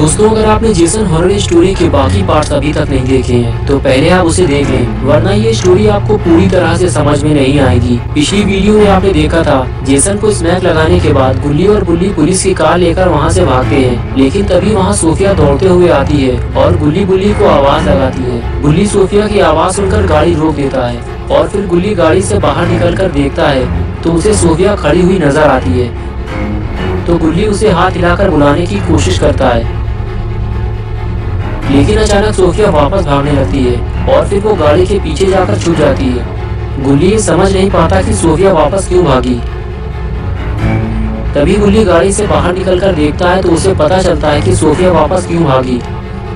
दोस्तों, अगर आपने जेसन हॉरर स्टोरी के बाकी पार्ट्स अभी तक नहीं देखे हैं तो पहले आप उसे देख लें, वरना ये स्टोरी आपको पूरी तरह से समझ में नहीं आएगी। पिछली वीडियो में आपने देखा था जेसन को स्मैक लगाने के बाद गुल्ली और बुल्ली पुलिस की कार लेकर वहाँ से भागते हैं, लेकिन तभी वहाँ सोफिया दौड़ते हुए आती है और गुल्ली बुल्ली को आवाज लगाती है। गुल्ली सोफिया की आवाज सुनकर गाड़ी रोक देता है और फिर गुल्ली गाड़ी से बाहर निकलकर देखता है तो उसे सोफिया खड़ी हुई नजर आती है। तो गुल्ली उसे हाथ हिलाकर बुलाने की कोशिश करता है, लेकिन अचानक सोफिया वापस भागने लगती है और फिर वो गाड़ी के पीछे जाकर छुप जाती है। गुल्ली ये समझ नहीं पाता कि सोफिया वापस क्यों भागी। तभी गुल्ली गाड़ी से बाहर निकलकर देखता है तो उसे पता चलता है कि सोफिया वापस क्यों भागी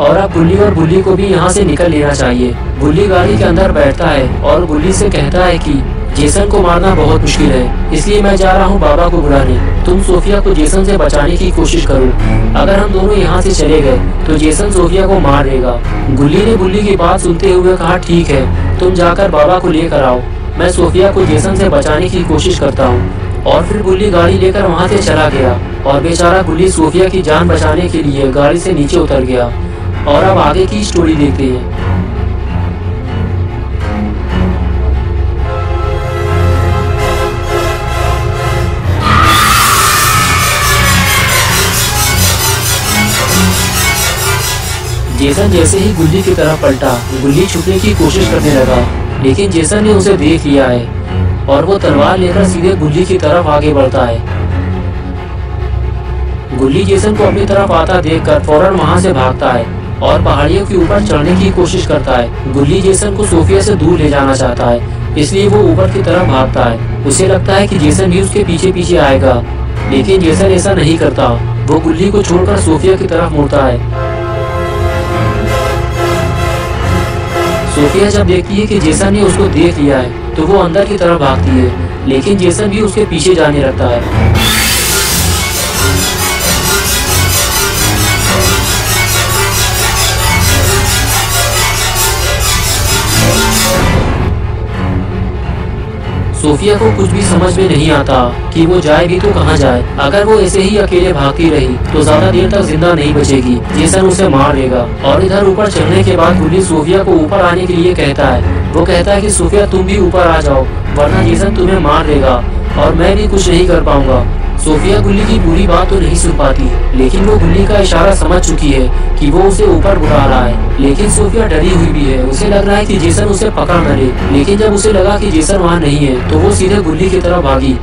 और अब गुल्ली और बुल्ली को भी यहाँ से निकल लेना चाहिए। गुल्ली गाड़ी के अंदर बैठता है और गुल्ली से कहता है कि जेसन को मारना बहुत मुश्किल है, इसलिए मैं जा रहा हूँ बाबा को बुलाने। तुम सोफिया को जेसन से बचाने की कोशिश करो। अगर हम दोनों यहाँ से चले गए तो जेसन सोफिया को मार देगा। गुल्ली ने बुल्ली की बात सुनते हुए कहा, ठीक है, तुम जाकर बाबा को लेकर आओ, मैं सोफिया को जेसन से बचाने की कोशिश करता हूँ। और फिर गुल्ली गाड़ी लेकर वहाँ से चला गया और बेचारा गुल्ली सोफिया की जान बचाने के लिए गाड़ी से नीचे उतर गया। और अब आगे की स्टोरी देखते हैं। जेसन जैसे ही गुल्ली की तरफ पलटा, गुल्ली छुपने की कोशिश करने लगा, लेकिन जेसन ने उसे देख लिया है और वो तलवार लेकर सीधे गुल्ली की तरफ आगे बढ़ता है। गुल्ली जेसन को अपनी तरफ आता देखकर फौरन वहां से भागता है और पहाड़ियों के ऊपर चढ़ने की कोशिश करता है। गुल्ली जेसन को सोफिया से दूर ले जाना चाहता है, इसलिए वो ऊपर की तरफ भागता है। उसे लगता है कि जेसन भी उसके पीछे पीछे आएगा, लेकिन जेसन ऐसा नहीं करता। वो गुल्ली को छोड़कर सोफिया की तरफ मुड़ता है। सोफिया जब देखती है कि जेसन ने उसको देख लिया है तो वो अंदर की तरफ भागती है, लेकिन जेसन भी उसके पीछे जाने लगता है। सोफिया को कुछ भी समझ में नहीं आता कि वो जाए भी तो कहाँ जाए। अगर वो ऐसे ही अकेले भागती रही तो ज्यादा देर तक जिंदा नहीं बचेगी, जेसन उसे मार देगा। और इधर ऊपर चढ़ने के बाद गुल्ली सोफिया को ऊपर आने के लिए कहता है। वो कहता है कि सोफिया तुम भी ऊपर आ जाओ, वरना जेसन तुम्हें मार देगा और मैं भी कुछ नहीं कर पाऊंगा। सोफिया गुल्ली की पूरी बात तो नहीं सुन पाती, लेकिन वो गुल्ली का इशारा समझ चुकी है कि वो उसे ऊपर बुला रहा है। लेकिन सोफिया डरी हुई भी है, उसे लग रहा है कि जेसन उसे पकड़ न ले। लेकिन जब उसे लगा कि जेसन वहाँ नहीं है तो वो सीधे गुल्ली की तरफ भागी।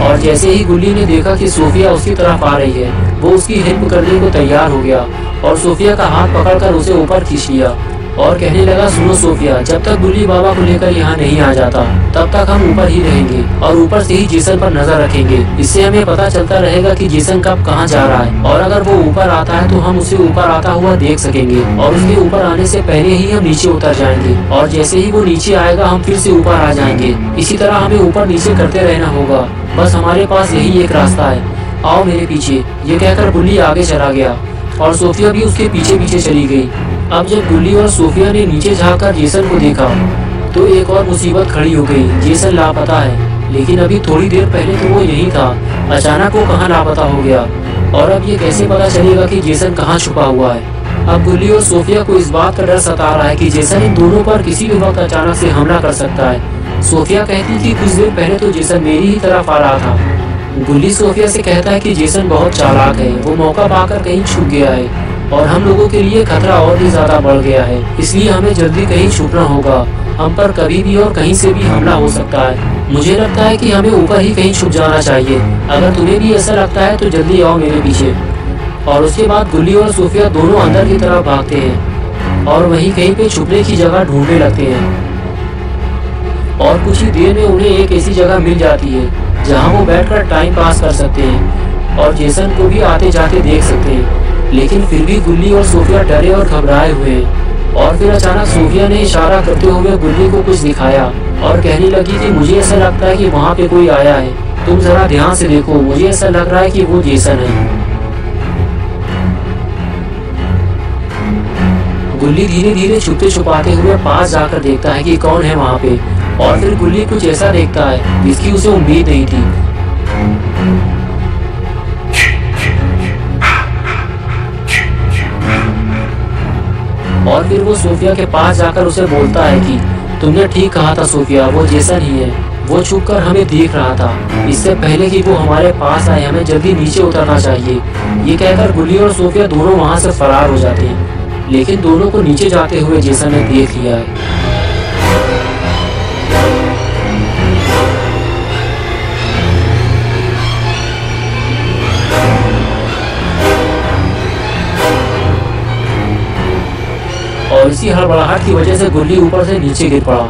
और जैसे ही गुल्ली ने देखा कि सोफिया उसकी तरफ आ रही है, वो उसकी हेल्प करने को तैयार हो गया और सोफिया का हाथ पकड़कर उसे ऊपर खींच लिया और कहने लगा, सुनो सोफिया, जब तक गुल्ली बाबा को लेकर यहाँ नहीं आ जाता तब तक हम ऊपर ही रहेंगे और ऊपर से ही जेसन पर नजर रखेंगे। इससे हमें पता चलता रहेगा कि जेसन कब कहाँ जा रहा है, और अगर वो ऊपर आता है तो हम उसे ऊपर आता हुआ देख सकेंगे और उसके ऊपर आने से पहले ही हम नीचे उतर जाएंगे और जैसे ही वो नीचे आएगा हम फिर से ऊपर आ जाएंगे। इसी तरह हमें ऊपर नीचे करते रहना होगा, बस हमारे पास यही एक रास्ता है, आओ मेरे पीछे। ये कहकर गुल्ली आगे चला गया और सोफिया भी उसके पीछे पीछे चली गई। अब जब गुल्ली और सोफिया ने नीचे झांककर जेसन को देखा तो एक और मुसीबत खड़ी हो गई। जेसन लापता है, लेकिन अभी थोड़ी देर पहले तो वो यही था, अचानक वो कहाँ लापता हो गया और अब ये कैसे पता चलेगा कि जेसन कहाँ छुपा हुआ है। अब गुल्ली और सोफिया को इस बात का डर सता रहा है कि जेसन इन दोनों पर किसी भी वक्त अचानक से हमला कर सकता है। सोफिया कहती कि कुछ देर पहले तो जेसन मेरी ही तरफ आ रहा था। गुल्ली सोफिया से कहता है कि जेसन बहुत चालाक है, वो मौका पाकर कहीं छुप गया है और हम लोगों के लिए खतरा और भी ज्यादा बढ़ गया है, इसलिए हमें जल्दी कहीं छुपना होगा। हम पर कभी भी और कहीं से भी हमला हो सकता है। मुझे लगता है कि हमें ऊपर ही कहीं छुप जाना चाहिए। अगर तुम्हें भी ऐसा लगता है तो जल्दी आओ मेरे पीछे। और उसके बाद गुल्ली और सोफिया दोनों अंदर की तरफ भागते हैं और वहीं कहीं पे छुपने की जगह ढूंढने लगते हैं। और कुछ ही देर में उन्हें एक ऐसी जगह मिल जाती है जहाँ वो बैठकर टाइम पास कर सकते हैं और जेसन को भी आते जाते देख सकते हैं। लेकिन फिर भी गुल्ली और सोफिया डरे और घबराए हुए हैं। और फिर अचानक सोफिया ने इशारा करते हुए गुल्ली को कुछ दिखाया और कहने लगी कि मुझे ऐसा लगता है कि वहाँ पे कोई आया है, तुम जरा ध्यान से देखो, मुझे ऐसा लग रहा है कि वो जेसन है। गुल्ली धीरे धीरे छुपते छुपाते हुए पास जाकर देखता है कि कौन है वहाँ पे, और फिर गुल्ली कुछ ऐसा देखता है जिसकी उसे उम्मीद नहीं थी। और फिर वो सोफिया के पास जाकर उसे बोलता है कि तुमने ठीक कहा था सोफिया, वो जेसन ही है। वो छुपकर हमें देख रहा था। इससे पहले कि वो हमारे पास आए हमें जल्दी नीचे उतरना चाहिए। ये कहकर गुल्ली और सोफिया दोनों वहाँ से फरार हो जाते हैं, लेकिन दोनों को नीचे जाते हुए जेसन ने देख लिया है। और इसी हड़बड़ाहट की वजह से गुल्ली ऊपर से नीचे गिर पड़ा।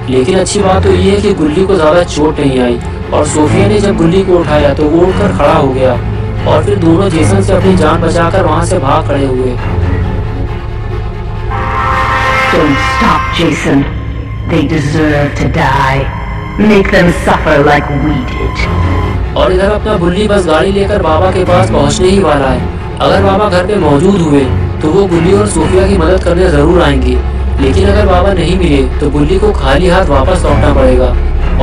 लेकिन अच्छी बात तो ये है कि गुल्ली को ज्यादा चोट नहीं आई और सोफिया ने जब गुल्ली को उठाया तो वो उठकर खड़ा हो गया और फिर दोनों जेसन से अपनी जान बचाकर वहां से भाग खड़े हुए। Don't stop, Jason. They deserve to die. Make them suffer like we did. और इधर अपना गुल्ली बस गाड़ी लेकर बाबा के पास पहुंचने ही वाला है। अगर बाबा घर पे मौजूद हुए तो वो गुल्ली और सोफिया की मदद करने जरूर आएंगे, लेकिन अगर बाबा नहीं मिले तो गुल्ली को खाली हाथ वापस लौटना पड़ेगा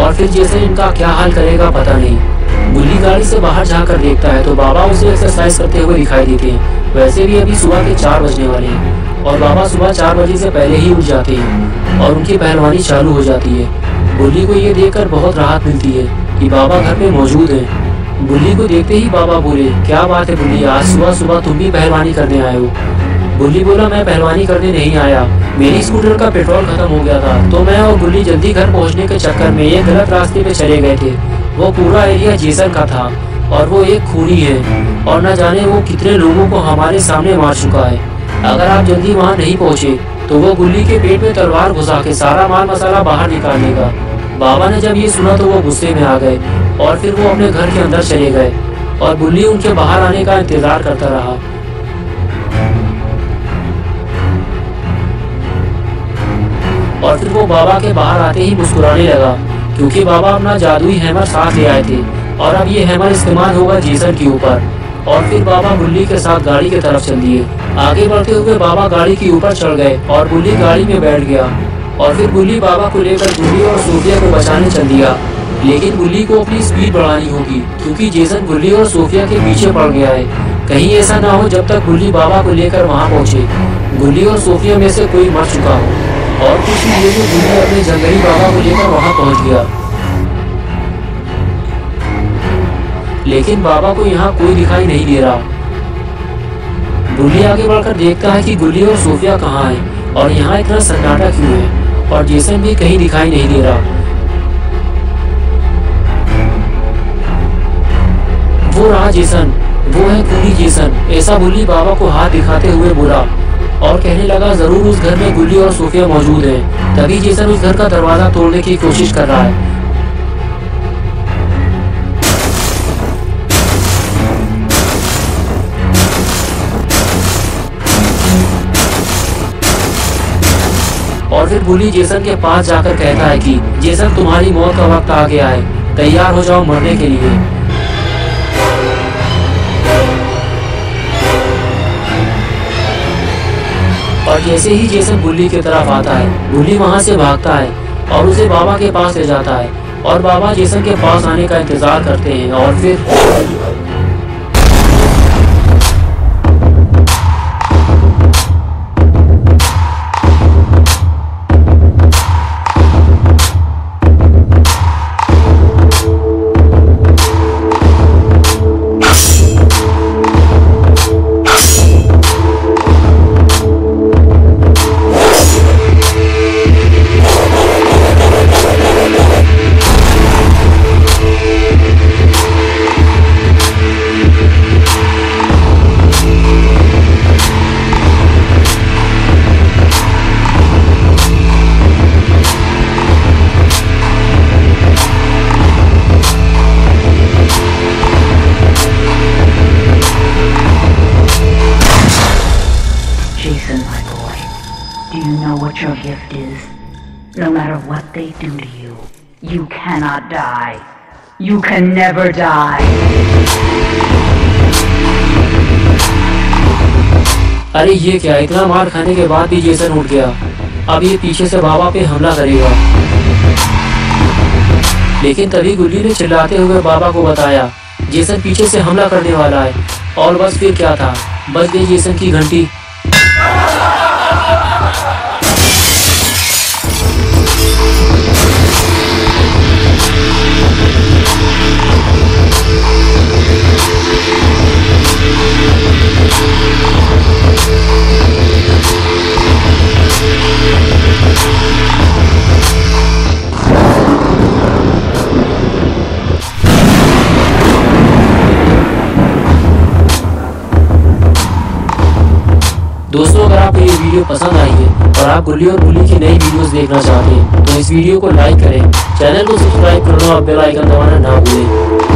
और फिर जैसे इनका क्या हाल करेगा पता नहीं। गुल्ली गाड़ी से बाहर जाकर देखता है तो बाबा उसे एक्सरसाइज करते हुए दिखाई देते हैं। वैसे भी अभी सुबह के 4 बजने वाले हैं और बाबा सुबह 4 बजे से पहले ही उठ जाते हैं और उनकी पहलवानी चालू हो जाती है। गुल्ली को ये देखकर बहुत राहत मिलती है कि बाबा घर पे मौजूद है। गुल्ली को देखते ही बाबा बोले, क्या बात है गुल्ली, आज सुबह सुबह तुम भी पहलवानी करने आए हो? गुल्ली बोला, मैं पहलवानी करने नहीं आया, मेरी स्कूटर का पेट्रोल खत्म हो गया था तो मैं और गुल्ली जल्दी घर पहुंचने के चक्कर में एक गलत रास्ते पे चले गए थे। वो पूरा एरिया जेसन का था और वो एक खूनी है और न जाने वो कितने लोगों को हमारे सामने मार चुका है। अगर आप जल्दी वहाँ नहीं पहुँचे तो वो गुल्ली के पेट में तलवार घुसा के सारा माल मसाला बाहर निकाल देगा। बाबा ने जब ये सुना तो वो गुस्से में आ गए और फिर वो अपने घर के अंदर चले गए और गुल्ली उनके बाहर आने का इंतजार करता रहा। और फिर वो बाबा के बाहर आते ही मुस्कुराने लगा क्योंकि बाबा अपना जादुई हैमर साथ ले आए थे और अब ये हैमर इस्तेमाल होगा जेसन के ऊपर। और फिर बाबा गुल्ली के साथ गाड़ी की तरफ चल दिए। आगे बढ़ते हुए बाबा गाड़ी के ऊपर चढ़ गए और गुल्ली गाड़ी में बैठ गया और फिर गुल्ली बाबा को लेकर गुल्ली और सोफिया को बचाने चल दिया। लेकिन गुल्ली को अपनी स्पीड बढ़ानी होगी क्योंकि जेसन गुल्ली और सोफिया के पीछे पड़ गया है। कहीं ऐसा ना हो जब तक गुल्ली बाबा को लेकर वहाँ पहुँचे गुल्ली और सोफिया में से कोई मर चुका हो। और कुछ ही देर में गुल्ली अपने जंगली बाबा को लेकर वहाँ पहुँच गया, लेकिन बाबा को यहाँ कोई दिखाई नहीं दे रहा। गुल्ली आगे बढ़कर देखता है कि गुल्ली और सोफिया कहाँ हैं और यहाँ इतना सन्नाटा क्यों है और जेसन भी कहीं दिखाई नहीं दे रहा। वो रहा जेसन, वो है खूनी जेसन, ऐसा गुल्ली बाबा को हाथ दिखाते हुए बोला और कहने लगा, जरूर उस घर में गुल्ली और सोफिया मौजूद हैं। तभी जेसन उस घर का दरवाजा तोड़ने की कोशिश कर रहा है। और फिर गुल्ली जेसन के पास जाकर कहता है कि जेसन, तुम्हारी मौत का वक्त आ गया है, तैयार हो जाओ मरने के लिए। और जैसे ही जेसन गुल्ली की तरफ आता है गुल्ली वहां से भागता है और उसे बाबा के पास ले जाता है और बाबा जेसन के पास आने का इंतजार करते हैं। और फिर Jason, my boy, do you know what your gift is? No matter what they do to you, you cannot die. You can never die. अरे ये क्या, इतना मार खाने के बाद भी जेसन उठ गया। अब ये पीछे से बाबा पे हमला करेगा। लेकिन तभी गुल्ली ने चिल्लाते हुए बाबा को बताया जेसन पीछे से हमला करने वाला है। और बस फिर क्या था, बज गई जेसन की घंटी। दोस्तों, अगर आपको ये वीडियो पसंद आई है और आप गुल्ली और बुल्ली की नई वीडियोस देखना चाहते हैं तो इस वीडियो को लाइक करें, चैनल को सब्सक्राइब करना और बेल आइकन दबाना ना भूलें।